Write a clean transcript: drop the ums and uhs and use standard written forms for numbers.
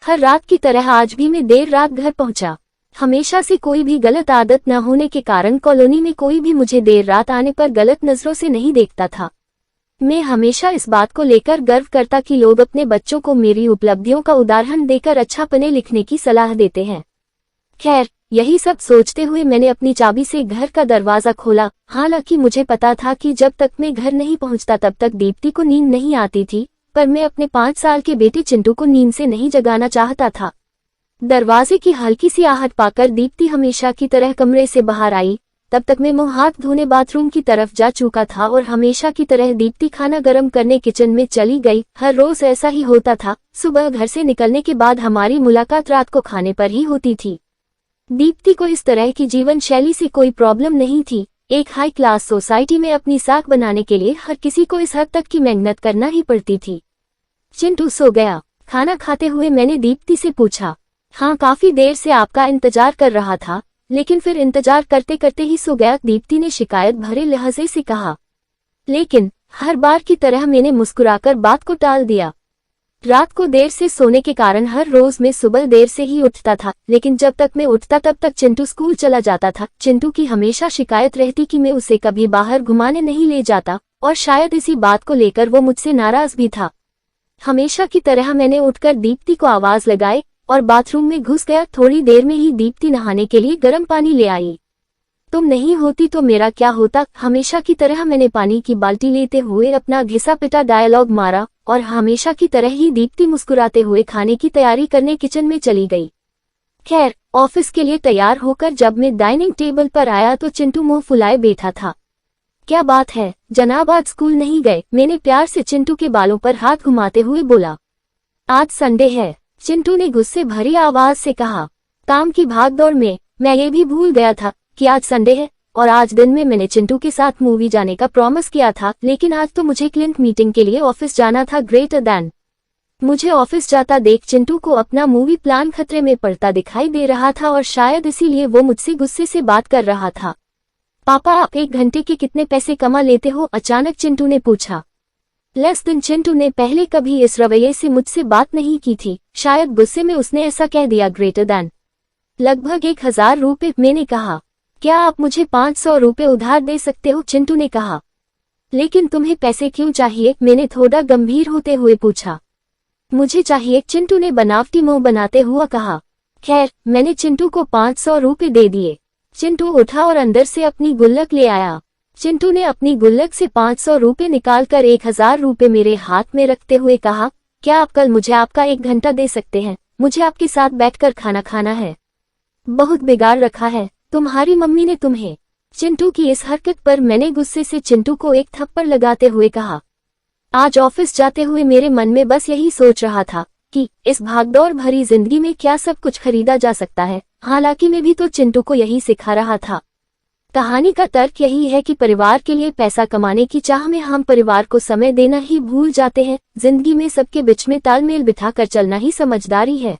हर रात की तरह आज भी मैं देर रात घर पहुंचा। हमेशा से कोई भी गलत आदत न होने के कारण कॉलोनी में कोई भी मुझे देर रात आने पर गलत नजरों से नहीं देखता था। मैं हमेशा इस बात को लेकर गर्व करता कि लोग अपने बच्चों को मेरी उपलब्धियों का उदाहरण देकर अच्छा पढ़ने लिखने की सलाह देते हैं। खैर, यही सब सोचते हुए मैंने अपनी चाबी से घर का दरवाजा खोला। हालांकि मुझे पता था कि जब तक मैं घर नहीं पहुंचता तब तक दीप्ति को नींद नहीं आती थी, पर मैं अपने 5 साल के बेटे चिंटू को नींद से नहीं जगाना चाहता था। दरवाजे की हल्की सी आहट पाकर दीप्ति हमेशा की तरह कमरे से बाहर आई। तब तक मैं मुंह हाथ धोने बाथरूम की तरफ जा चुका था और हमेशा की तरह दीप्ति खाना गर्म करने किचन में चली गई। हर रोज ऐसा ही होता था। सुबह घर से निकलने के बाद हमारी मुलाकात रात को खाने पर ही होती थी। दीप्ति को इस तरह की जीवन शैली से कोई प्रॉब्लम नहीं थी। एक हाई क्लास सोसाइटी में अपनी साख बनाने के लिए हर किसी को इस हद तक की मेहनत करना ही पड़ती थी। चिंटू सो गया। खाना खाते हुए मैंने दीप्ति से पूछा, हाँ, काफी देर से आपका इंतजार कर रहा था, लेकिन फिर इंतजार करते करते ही सो गया, दीप्ति ने शिकायत भरे लहजे से कहा। लेकिन हर बार की तरह मैंने मुस्कुराकर बात को टाल दिया। रात को देर से सोने के कारण हर रोज मैं सुबह देर से ही उठता था, लेकिन जब तक मैं उठता तब तक चिंटू स्कूल चला जाता था। चिंटू की हमेशा शिकायत रहती कि मैं उसे कभी बाहर घुमाने नहीं ले जाता, और शायद इसी बात को लेकर वो मुझसे नाराज भी था। हमेशा की तरह मैंने उठकर दीप्ति को आवाज लगाई और बाथरूम में घुस गया। थोड़ी देर में ही दीप्ति नहाने के लिए गर्म पानी ले आई। तुम नहीं होती तो मेरा क्या होता। हमेशा की तरह मैंने पानी की बाल्टी लेते हुए अपना घिसा पिटा डायलॉग मारा और हमेशा की तरह ही दीप्ति मुस्कुराते हुए खाने की तैयारी करने किचन में चली गई। खैर, ऑफिस के लिए तैयार होकर जब मैं डाइनिंग टेबल पर आया तो चिंटू मुंह फुलाए बैठा था। क्या बात है जनाब, आज स्कूल नहीं गए? मैंने प्यार से चिंटू के बालों पर हाथ घुमाते हुए बोला। आज संडे है, चिंटू ने गुस्से भरी आवाज से कहा। काम की भागदौड़ में मैं ये भी भूल गया था कि आज संडे है, और आज दिन में मैंने चिंटू के साथ मूवी जाने का प्रॉमिस किया था, लेकिन आज तो मुझे क्लाइंट मीटिंग के लिए ऑफिस जाना था। ग्रेटर दैन मुझे ऑफिस जाता देख चिंटू को अपना मूवी प्लान खतरे में पड़ता दिखाई दे रहा था और शायद इसीलिए वो मुझसे गुस्से से बात कर रहा था। पापा, आप 1 घंटे के कितने पैसे कमा लेते हो? अचानक चिंटू ने पूछा। लेस दिन चिंटू ने पहले कभी इस रवैये से मुझसे बात नहीं की थी। शायद गुस्से में उसने ऐसा कह दिया। ग्रेटर दैन लगभग 1000 रुपये, मैंने कहा। क्या आप मुझे 500 रुपये उधार दे सकते हो? चिंटू ने कहा। लेकिन तुम्हें पैसे क्यों चाहिए? मैंने थोड़ा गंभीर होते हुए पूछा। मुझे चाहिए, चिंटू ने बनावटी मुंह बनाते हुआ कहा। खैर, मैंने चिंटू को 500 रुपये दे दिए। चिंटू उठा और अंदर से अपनी गुल्लक ले आया। चिंटू ने अपनी गुल्लक से 500 रुपये निकालकर 1000 रुपये मेरे हाथ में रखते हुए कहा, क्या आप कल मुझे आपका 1 घंटा दे सकते हैं? मुझे आपके साथ बैठकर खाना खाना है। बहुत बिगाड़ रखा है तुम्हारी मम्मी ने तुम्हें। चिंटू की इस हरकत पर मैंने गुस्से से चिंटू को एक थप्पड़ लगाते हुए कहा। आज ऑफिस जाते हुए मेरे मन में बस यही सोच रहा था कि इस भागदौड़ भरी जिंदगी में क्या सब कुछ खरीदा जा सकता है। हालांकि मैं भी तो चिंटू को यही सिखा रहा था। कहानी का तर्क यही है कि परिवार के लिए पैसा कमाने की चाह में हम परिवार को समय देना ही भूल जाते हैं। जिंदगी में सबके बीच में तालमेल बिठाकर चलना ही समझदारी है।